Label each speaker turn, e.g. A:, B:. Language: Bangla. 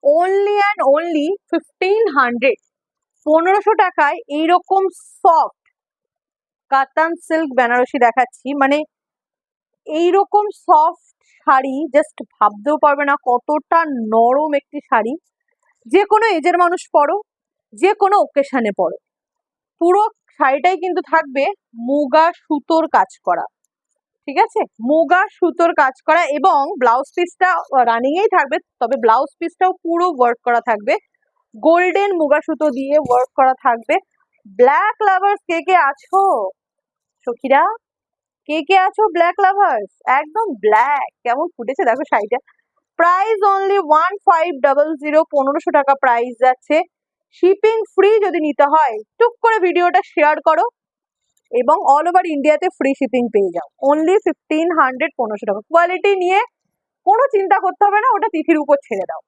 A: অনলি অ্যান্ড অনলি 1500, 1500 টাকায় এইরকম সফট কাতান সিল্ক বেনারসি দেখাচ্ছি। মানে এইরকম সফট শাড়ি জাস্ট ভাবতেও পারবে না কতটা নরম একটি শাড়ি। যে কোনো এজের মানুষ পরো, যে কোনো ওকেশনে পরো। পুরো শাড়িটাই কিন্তু থাকবে মুগা সুতোর কাজ করা, ঠিক আছে, মুগা সুতোর কাজ করা, এবং ব্লাউজ পিসটা রানিং এই থাকবে, তবে ব্লাউজ পিসটাও পুরো ওয়ার্ক করা থাকবে, গোল্ডেন মুগা সুতো দিয়ে ওয়ার্ক করা থাকবে। ব্ল্যাক লাভার্স কে কে আছো সখীরা? কে কে আছো ব্ল্যাক লাভার্স? একদম ব্ল্যাক কেমন ফুটেছে দেখো শাড়িটা। প্রাইস অনলি 1500, 1500 টাকা প্রাইস যাচ্ছে। শিপিং ফ্রি যদি নিতে হয় টুক করে ভিডিওটা শেয়ার করো এবং অল ওভার ইন্ডিয়াতে ফ্রি শিপিং পেয়ে যাও। অনলি 1500, 1500 টাকা। কোয়ালিটি নিয়ে কোনো চিন্তা করতে হবে না, ওটা তিথির উপর ছেড়ে দাও।